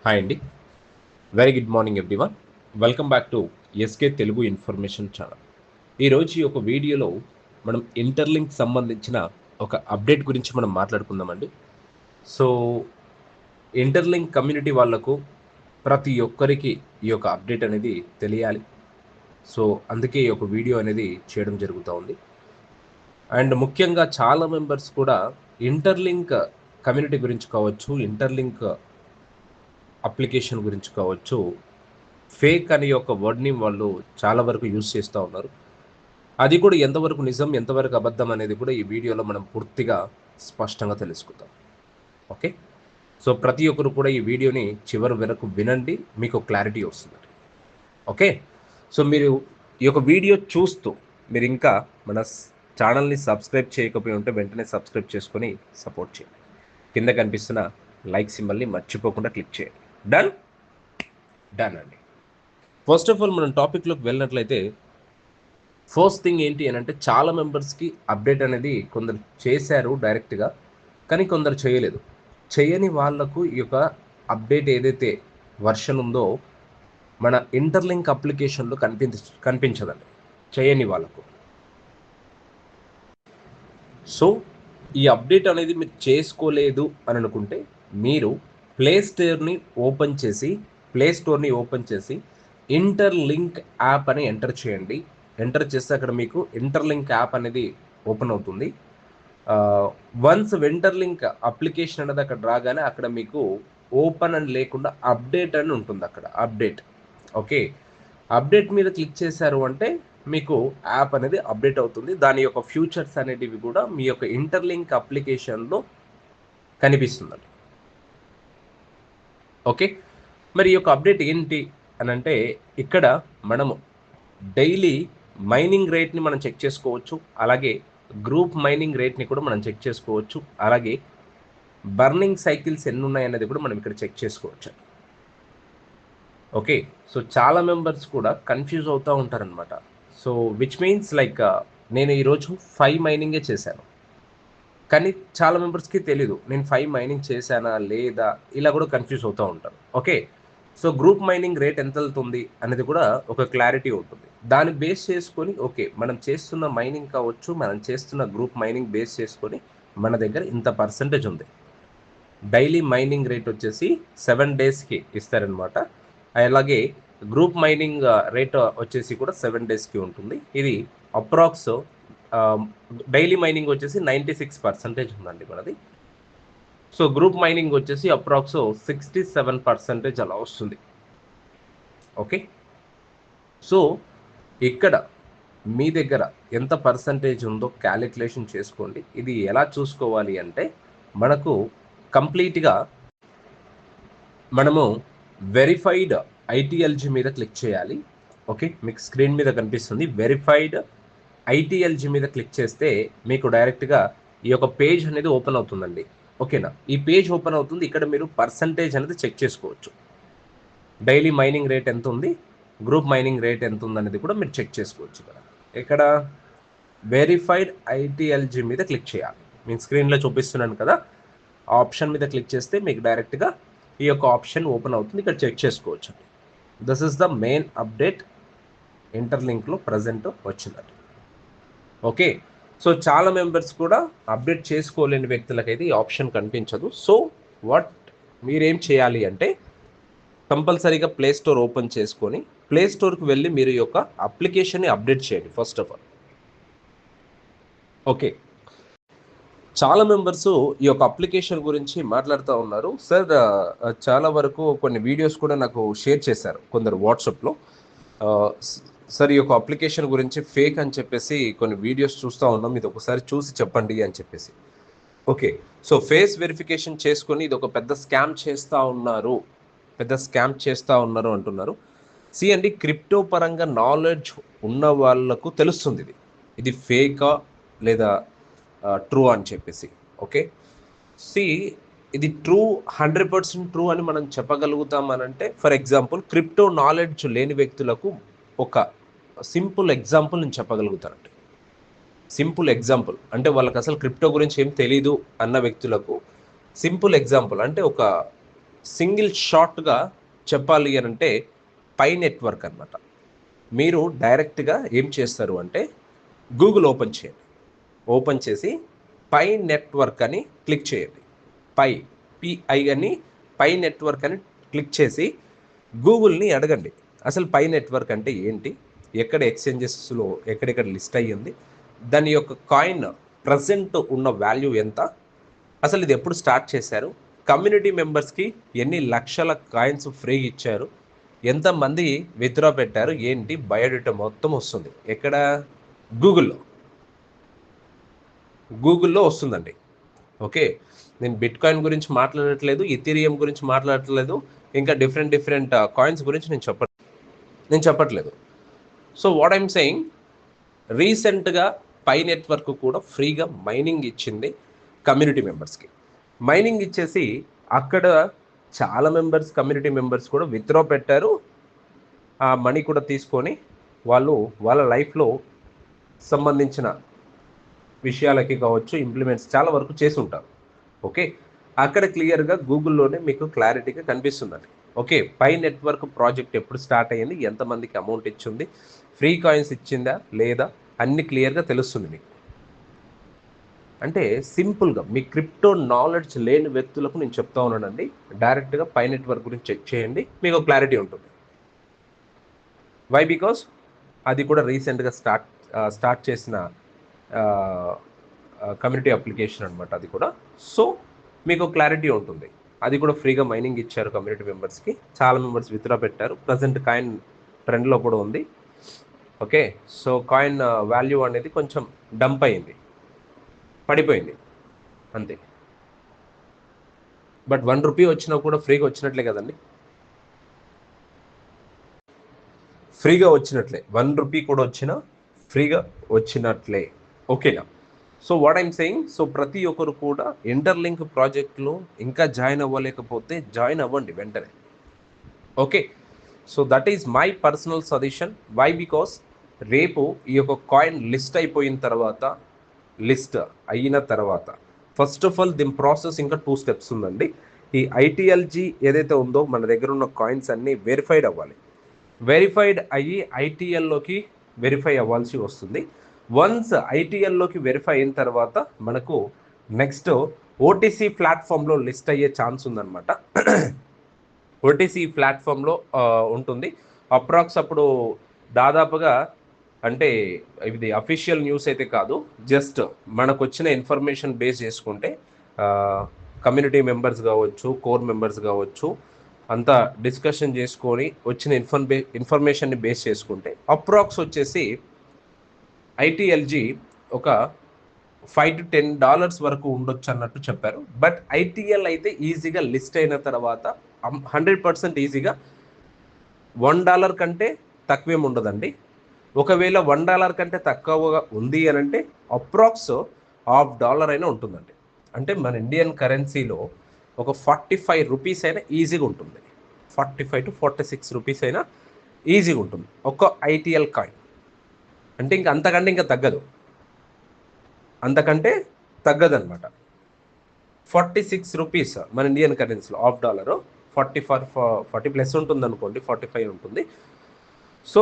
Hi అండి. Very good morning everyone. Welcome back to SK Telugu information channel. ఈరోజు ఈ ఒక వీడియోలో మనం ఇంటర్లింక్ సంబంధించిన ఒక అప్డేట్ గురించి మనం మాట్లాడుకుందామండి. సో ఇంటర్లింక్ కమ్యూనిటీ వాళ్లకు ప్రతి ఒక్కరికి ఈ యొక్క అప్డేట్ అనేది తెలియాలి. సో అందుకే ఈ యొక్క వీడియో అనేది చేయడం జరుగుతూ ఉంది. అండ్ ముఖ్యంగా చాలా మెంబర్స్ కూడా ఇంటర్లింక్ కమ్యూనిటీ గురించి కావచ్చు, ఇంటర్లింక్ అప్లికేషన్ గురించి కావచ్చు, ఫేక్ అనే ఒక వర్డ్ని వాళ్ళు చాలా వరకు యూజ్ చేస్తూ ఉన్నారు. అది కూడా ఎంతవరకు నిజం, ఎంతవరకు అబద్ధం అనేది కూడా ఈ వీడియోలో మనం పూర్తిగా స్పష్టంగా తెలుసుకుందాం. ఓకే, సో ప్రతి ఒక్కరు కూడా ఈ వీడియోని చివరి వరకు వినండి, మీకు క్లారిటీ వస్తుంది. ఓకే, సో మీరు ఈ యొక్క వీడియో చూస్తూ మీరు ఇంకా మన ఛానల్ని సబ్స్క్రైబ్ చేయకపోయి ఉంటే వెంటనే సబ్స్క్రైబ్ చేసుకొని సపోర్ట్ చేయండి. కింద కనిపిస్తున్న లైక్ సింబల్ని మర్చిపోకుండా క్లిక్ చేయండి. డన్ డన్ అండి. ఫస్ట్ ఆఫ్ ఆల్ మనం టాపిక్లోకి వెళ్ళినట్లయితే ఫస్ట్ థింగ్ ఏంటి అని అంటే, చాలా మెంబర్స్కి అప్డేట్ అనేది కొందరు చేశారు డైరెక్ట్గా, కానీ కొందరు చేయలేదు. చేయని వాళ్లకు ఈ యొక్క అప్డేట్ ఏదైతే వర్షన్ ఉందో మన ఇంటర్లింక్ అప్లికేషన్లో కనిపించదండి చేయని వాళ్ళకు. సో ఈ అప్డేట్ అనేది మీరు చేసుకోలేదు అని అనుకుంటే మీరు ప్లే స్టోర్ని ఓపెన్ చేసి ఇంటర్లింక్ యాప్ అని ఎంటర్ చేయండి. ఎంటర్ చేస్తే అక్కడ మీకు ఇంటర్లింక్ యాప్ అనేది ఓపెన్ అవుతుంది. వన్స్ ఇంటర్లింక్ అప్లికేషన్ అనేది అక్కడ రాగానే అక్కడ మీకు ఓపెన్ అని లేకుండా అప్డేట్ అని ఉంటుంది. అక్కడ అప్డేట్, ఓకే, అప్డేట్ మీద క్లిక్ చేశారు అంటే మీకు యాప్ అనేది అప్డేట్ అవుతుంది. దాని యొక్క ఫ్యూచర్స్ అనేటివి కూడా మీ యొక్క ఇంటర్లింక్ అప్లికేషన్లో కనిపిస్తుందండి. ఓకే, మరి ఈ యొక్క అప్డేట్ ఏంటి అని అంటే, ఇక్కడ మనము డైలీ మైనింగ్ రేట్ని మనం చెక్ చేసుకోవచ్చు, అలాగే గ్రూప్ మైనింగ్ రేట్ని కూడా మనం చెక్ చేసుకోవచ్చు, అలాగే బర్నింగ్ సైకిల్స్ ఎన్ని ఉన్నాయనేది కూడా మనం ఇక్కడ చెక్ చేసుకోవచ్చు. ఓకే, సో చాలా మెంబర్స్ కూడా కన్ఫ్యూజ్ అవుతూ ఉంటారనమాట. సో విచ్ మీన్స్ లైక్ నేను ఈరోజు 5 మైనింగే చేశాను, కానీ చాలా మెంబర్స్కి తెలీదు నేను 5 మైనింగ్ చేశానా లేదా, ఇలా కూడా కన్ఫ్యూజ్ అవుతూ ఉంటారు. Okay, so group mining rate ఎంత వెళ్తుంది అనేది కూడా ఒక క్లారిటీ ఉంటుంది. దాన్ని బేస్ చేసుకొని ఓకే, మనం చేస్తున్న మైనింగ్ కావచ్చు, మనం చేస్తున్న గ్రూప్ మైనింగ్ బేస్ చేసుకొని మన దగ్గర ఇంత పర్సంటేజ్ ఉంది. డైలీ మైనింగ్ రేట్ వచ్చేసి 7 డేస్కి ఇస్తారనమాట. అలాగే గ్రూప్ మైనింగ్ రేట్ వచ్చేసి కూడా 7 డేస్కి ఉంటుంది. ఇది అప్రాక్స్ డైలీ మైనింగ్ వచ్చేసి 96% ఉందండి మనది. సో గ్రూప్ మైనింగ్ వచ్చేసి అప్రాక్స్ 67% అలా వస్తుంది. ఓకే, సో ఇక్కడ మీ దగ్గర ఎంత పర్సంటేజ్ ఉందో క్యాలిక్యులేషన్ చేసుకోండి. ఇది ఎలా చూసుకోవాలి అంటే, మనకు కంప్లీట్గా మనము వెరిఫైడ్ ఐటీఎల్జీ మీద క్లిక్ చేయాలి. ఓకే, మీకు స్క్రీన్ మీద కనిపిస్తుంది వెరిఫైడ్ ఐటీఎల్జీ మీద క్లిక్ చేస్తే మీకు డైరెక్ట్గా ఈ యొక్క పేజ్ అనేది ఓపెన్ అవుతుందండి. ఓకేనా, ఈ పేజ్ ఓపెన్ అవుతుంది. ఇక్కడ మీరు పర్సంటేజ్ అనేది చెక్ చేసుకోవచ్చు. డైలీ మైనింగ్ రేట్ ఎంత ఉంది, గ్రూప్ మైనింగ్ రేట్ ఎంత ఉంది అనేది కూడా మీరు చెక్ చేసుకోవచ్చు. ఇక్కడ వెరిఫైడ్ ఐటీఎల్జీ మీద క్లిక్ చేయాలి. మీకు స్క్రీన్లో చూపిస్తున్నాను కదా, ఆ ఆప్షన్ మీద క్లిక్ చేస్తే మీకు డైరెక్ట్గా ఈ యొక్క ఆప్షన్ ఓపెన్ అవుతుంది. ఇక్కడ చెక్ చేసుకోవచ్చు. This is the main update ఇంటర్లింక్లో ప్రజెంట్ వచ్చిందండి. ఓకే, సో చాలా మెంబర్స్ కూడా అప్డేట్ చేసుకోలేని వ్యక్తులకైతే ఈ ఆప్షన్ కనిపించదు. సో వాట్ మీరేం చేయాలి అంటే, కంపల్సరీగా ప్లే స్టోర్ ఓపెన్ చేసుకొని ప్లే స్టోర్కి వెళ్ళి మీరు ఈ యొక్క అప్లికేషన్ని అప్డేట్ చేయండి ఫస్ట్ ఆఫ్ ఆల్. ఓకే, చాలా మెంబర్స్ ఈ యొక్క అప్లికేషన్ గురించి మాట్లాడుతూ ఉన్నారు. సార్ చాలా వరకు కొన్ని వీడియోస్ కూడా నాకు షేర్ చేశారు కొందరు వాట్సాప్లో. సార్ ఈ యొక్క అప్లికేషన్ గురించి ఫేక్ అని చెప్పేసి కొన్ని వీడియోస్ చూస్తూ ఉన్నాం, ఇది ఒకసారి చూసి చెప్పండి అని చెప్పేసి. ఓకే, సో ఫేస్ వెరిఫికేషన్ చేసుకొని ఇది ఒక పెద్ద స్కామ్ చేస్తూ ఉన్నారు అంటున్నారు. సి అండి, క్రిప్టో పరంగా నాలెడ్జ్ ఉన్న వాళ్ళకు తెలుస్తుంది ఇది ఫేకా లేదా ట్రూ అని చెప్పేసి. ఓకే, సి ఇది ట్రూ 100% ట్రూ అని మనం చెప్పగలుగుతామనంటే, ఫర్ ఎగ్జాంపుల్ క్రిప్టో నాలెడ్జ్ లేని వ్యక్తులకు ఒక సింపుల్ ఎగ్జాంపుల్ నేను చెప్పగలుగుతానండి. సింపుల్ ఎగ్జాంపుల్ అంటే వాళ్ళకి అసలు క్రిప్టో గురించి ఏం తెలీదు అన్న వ్యక్తులకు సింపుల్ ఎగ్జాంపుల్ అంటే, ఒక సింగిల్ షాట్గా చెప్పాలి అని అంటే పై నెట్వర్క్ అనమాట. మీరు డైరెక్ట్గా ఏం చేస్తారు అంటే గూగుల్ ఓపెన్ చేయండి. ఓపెన్ చేసి పై నెట్వర్క్ అని క్లిక్ చేయండి. పిఐ అని పై నెట్వర్క్ అని క్లిక్ చేసి గూగుల్ని అడగండి అసలు పై నెట్వర్క్ అంటే ఏంటి, ఎక్కడ ఎక్స్చేంజెస్లో ఎక్కడెక్కడ లిస్ట్ అయ్యింది, దాని యొక్క కాయిన్ ప్రజెంట్ ఉన్న వాల్యూ ఎంత, అసలు ఇది ఎప్పుడు స్టార్ట్ చేశారు, కమ్యూనిటీ మెంబర్స్కి ఎన్ని లక్షల కాయిన్స్ ఫ్రీ ఇచ్చారు, ఎంతమంది విత్డ్రా పెట్టారు, ఏంటి బయోడేటా మొత్తం వస్తుంది. ఎక్కడ? గూగుల్లో వస్తుందండి. ఓకే, నేను బిట్ కాయిన్ గురించి మాట్లాడట్లేదు, ఇథీరియం గురించి మాట్లాడట్లేదు, ఇంకా డిఫరెంట్ కాయిన్స్ గురించి నేను చెప్పట్లేదు. సో వాట్ ఐమ్ సెయింగ్, రీసెంట్గా పై నెట్వర్క్ కూడా ఫ్రీగా మైనింగ్ ఇచ్చింది కమ్యూనిటీ మెంబర్స్కి. మైనింగ్ ఇచ్చేసి అక్కడ చాలా కమ్యూనిటీ మెంబర్స్ కూడా విత్డ్రా పెట్టారు. ఆ మనీ కూడా తీసుకొని వాళ్ళు వాళ్ళ లైఫ్లో సంబంధించిన విషయాలకి కావచ్చు ఇంప్లిమెంట్స్ చాలా వరకు చేసి ఉంటారు. ఓకే, అక్కడ క్లియర్గా గూగుల్లోనే మీకు క్లారిటీగా కనిపిస్తుందండి. ఓకే, పై నెట్వర్క్ ప్రాజెక్ట్ ఎప్పుడు స్టార్ట్ అయ్యింది, ఎంతమందికి అమౌంట్ ఇచ్చింది, ఫ్రీ కాయిన్స్ ఇచ్చిందా లేదా అన్ని క్లియర్గా తెలుస్తుంది మీకు. అంటే సింపుల్గా మీ క్రిప్టో నాలెడ్జ్ లేని వ్యక్తులకు నేను చెప్తా ఉన్నానండి, డైరెక్ట్గా పై నెట్వర్క్ గురించి చెక్ చేయండి, మీకు క్లారిటీ ఉంటుంది. వై? బికాస్ అది కూడా రీసెంట్గా స్టార్ట్ చేసిన కమ్యూనిటీ అప్లికేషన్ అనమాట అది కూడా. సో మీకు క్లారిటీ ఉంటుంది. అది కూడా ఫ్రీగా మైనింగ్ ఇచ్చారు కమ్యూనిటీ మెంబర్స్కి, చాలా మెంబర్స్ విత్డ్రా పెట్టారు. ప్రజెంట్ కాయిన్ ట్రెండ్లో కూడా ఉంది. ఓకే, సో కాయిన్ వాల్యూ అనేది కొంచెం డంప్ అయింది, పడిపోయింది అంతే. బట్ ₹1 వచ్చినా కూడా ఫ్రీగా వచ్చినట్లే కదండి, ఫ్రీగా వచ్చినట్లే. ₹1 కూడా వచ్చినా ఫ్రీగా వచ్చినట్లే. ఓకేనా? So what I'm saying, so ప్రతి ఒక్కరు కూడా ఇంటర్లింక్ ప్రాజెక్ట్లో ఇంకా జాయిన్ అవ్వలేకపోతే జాయిన్ అవ్వండి వెంటనే. Okay, so that is my personal suggestion. Why? Because రేపు ఈ యొక్క కాయిన్ లిస్ట్ అయిన తర్వాత ఫస్ట్ ఆఫ్ ఆల్ దీని ప్రాసెస్ ఇంకా 2 స్టెప్స్ ఉందండి. ఈ ఐటీఎల్జీ ఏదైతే ఉందో మన దగ్గర ఉన్న కాయిన్స్ అన్నీ వెరిఫైడ్ అవ్వాలి. వెరిఫైడ్ అయ్యి ఐటీఎల్లోకి వెరిఫై అవ్వాల్సి వస్తుంది. వన్స్ ఐటీఎల్లోకి వెరిఫై అయిన తర్వాత మనకు నెక్స్ట్ ఓటీసీ ప్లాట్ఫామ్లో లిస్ట్ అయ్యే ఛాన్స్ ఉందన్నమాట. ఓటీసీ ప్లాట్ఫామ్లో ఉంటుంది. అప్రాక్స్ అప్పుడు దాదాపుగా, అంటే ఇది అఫీషియల్ న్యూస్ అయితే కాదు, జస్ట్ మనకు వచ్చిన ఇన్ఫర్మేషన్ బేస్ చేసుకుంటే కమ్యూనిటీ మెంబర్స్ కావచ్చు, కోర్ మెంబర్స్ కావచ్చు, అంతా డిస్కషన్ చేసుకొని వచ్చిన ఇన్ఫర్మేషన్ని బేస్ చేసుకుంటే అప్రాక్స్ వచ్చేసి ఐటీఎల్జీ ఒక $5 to $10 వరకు ఉండొచ్చు అన్నట్టు చెప్పారు. బట్ ఐటీఎల్ అయితే ఈజీగా లిస్ట్ అయిన తర్వాత 100% ఈజీగా $1 కంటే తక్కువేం ఉండదండి. ఒకవేళ $1 కంటే తక్కువగా ఉంది అని అంటే అప్రాక్స్ $1/2 అయినా ఉంటుందండి. అంటే మన ఇండియన్ కరెన్సీలో ఒక ₹45 అయినా ఈజీగా ఉంటుంది. 45 to 46 రూపీస్ అయినా ఈజీగా ఉంటుంది ఒక ఐటీఎల్ కాయిన్. అంటే అంతకంటే తగ్గదు, అంతకంటే తగ్గదనమాట. 46 రూపీస్ మన ఇండియన్ కరెన్సీలో $1, 40 ప్లస్ ఉంటుంది అనుకోండి, 45 ఉంటుంది. సో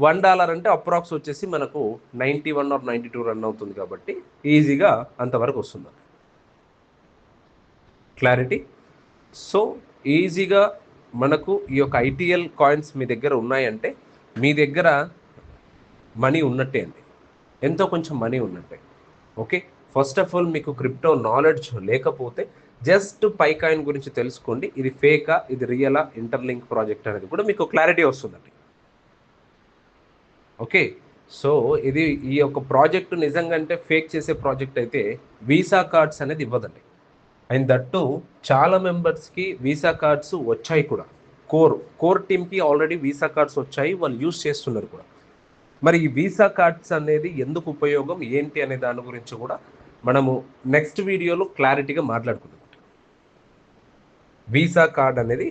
$1 అంటే అప్రాక్స్ వచ్చేసి మనకు 91 or 92 రన్ అవుతుంది కాబట్టి ఈజీగా అంతవరకు వస్తుంది. క్లారిటీ? సో ఈజీగా మనకు ఈ యొక్క ఐటీఎల్ కాయిన్స్ మీ దగ్గర ఉన్నాయంటే మీ దగ్గర మనీ ఉన్నట్టే అండి, ఎంతో కొంచెం మనీ ఉన్నట్టే. ఓకే, ఫస్ట్ ఆఫ్ ఆల్ మీకు క్రిప్టో నాలెడ్జ్ లేకపోతే జస్ట్ పై కాయిన్ గురించి తెలుసుకోండి. ఇది ఫేకా, ఇది రియలా, ఇంటర్లింక్ ప్రాజెక్ట్ అనేది కూడా మీకు క్లారిటీ వస్తుందండి. ఓకే, సో ఇది ఈ యొక్క ప్రాజెక్ట్ నిజంగా అంటే ఫేక్ చేసే ప్రాజెక్ట్ అయితే వీసా కార్డ్స్ అనేది ఇవ్వదండి. అండ్ దట్టు చాలా మెంబర్స్కి వీసా కార్డ్స్ వచ్చాయి కూడా. కోర్ టీమ్కి ఆల్రెడీ వీసా కార్డ్స్ వచ్చాయి, వాళ్ళు యూజ్ చేస్తున్నారు కూడా. మరి ఈ వీసా కార్డ్స్ అనేది ఎందుకు ఉపయోగం ఏంటి అనే దాని గురించి కూడా మనము నెక్స్ట్ వీడియోలో క్లారిటీగా మాట్లాడుకుందాం. వీసా కార్డ్ అనేది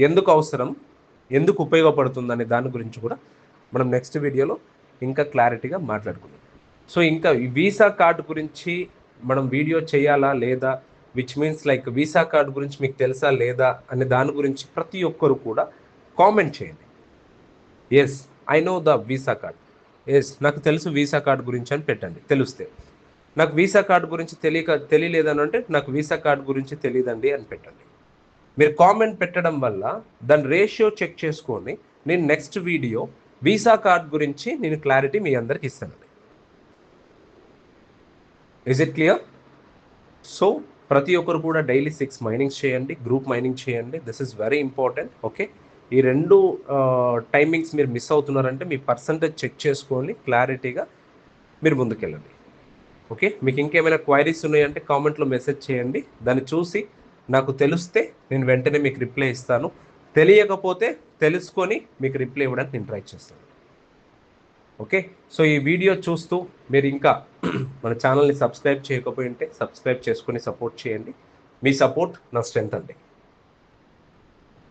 ఎందుకు అవసరం, ఎందుకు ఉపయోగపడుతుంది అనే దాని గురించి కూడా మనం నెక్స్ట్ వీడియోలో ఇంకా క్లారిటీగా మాట్లాడుకుందాం. సో ఇంకా ఈ వీసా కార్డు గురించి మనం వీడియో చేయాలా లేదా, which means like visa card గురించి మీకు తెలుసా లేదా అనే దాని గురించి ప్రతి ఒక్కరు కూడా కామెంట్ చేయండి. Yes, I know the visa card. Yes, నాకు తెలుసు వీసా కార్డ్ గురించి అని పెట్టండి. తెలిస్తే నాకు వీసా కార్డ్ గురించి తెలియలేదని అంటే నాకు వీసా కార్డ్ గురించి తెలియదండి అని పెట్టండి. మీరు కామెంట్ పెట్టడం వల్ల దాని రేషియో చెక్ చేసుకొని నేను నెక్స్ట్ వీడియో వీసా కార్డ్ గురించి నేను క్లారిటీ మీ అందరికి ఇస్తానండి. Is it clear? సో ప్రతి ఒక్కరు కూడా డైలీ 6 మైనింగ్స్ చేయండి, గ్రూప్ మైనింగ్ చేయండి. This is very important. Okay, ఈ 2 టైమింగ్స్ మీరు మిస్ అవుతున్నారంటే మీ పర్సంటేజ్ చెక్ చేసుకొని క్లారిటీగా మీరు ముందుకెళ్ళండి. ఓకే, మీకు ఇంకేమైనా క్వైరీస్ ఉన్నాయంటే కామెంట్లో మెసేజ్ చేయండి. దాన్ని చూసి నాకు తెలిస్తే నేను వెంటనే మీకు రిప్లై ఇస్తాను. తెలియకపోతే తెలుసుకొని మీకు రిప్లై ఇవ్వడానికి నేను ట్రై చేస్తాను. ఓకే, సో ఈ వీడియో చూస్తూ మీరు ఇంకా మన ఛానల్ని సబ్స్క్రైబ్ చేయకపోయి ఉంటే సబ్స్క్రైబ్ చేసుకొని సపోర్ట్ చేయండి. మీ సపోర్ట్ నా స్ట్రెంత్ అండి.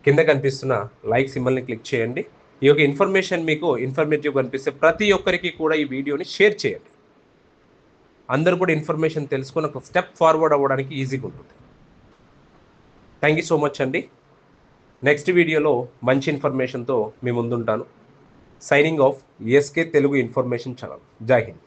కింద కనిపిస్తున్న లైక్ సింబల్ని క్లిక్ చేయండి. ఈ యొక్క ఇన్ఫర్మేషన్ మీకు ఇన్ఫర్మేటివ్ కనిపిస్తే ప్రతి ఒక్కరికి కూడా ఈ వీడియోని షేర్ చేయండి. అందరూ కూడా ఇన్ఫర్మేషన్ తెలుసుకొని ఒక స్టెప్ ఫార్వర్డ్ అవ్వడానికి ఈజీగా ఉంటుంది. థ్యాంక్ యూ సో మచ్ అండి. నెక్స్ట్ వీడియోలో మంచి ఇన్ఫర్మేషన్తో మీ ముందుంటాను. Signing off SK Telugu information channel. Jai Hind.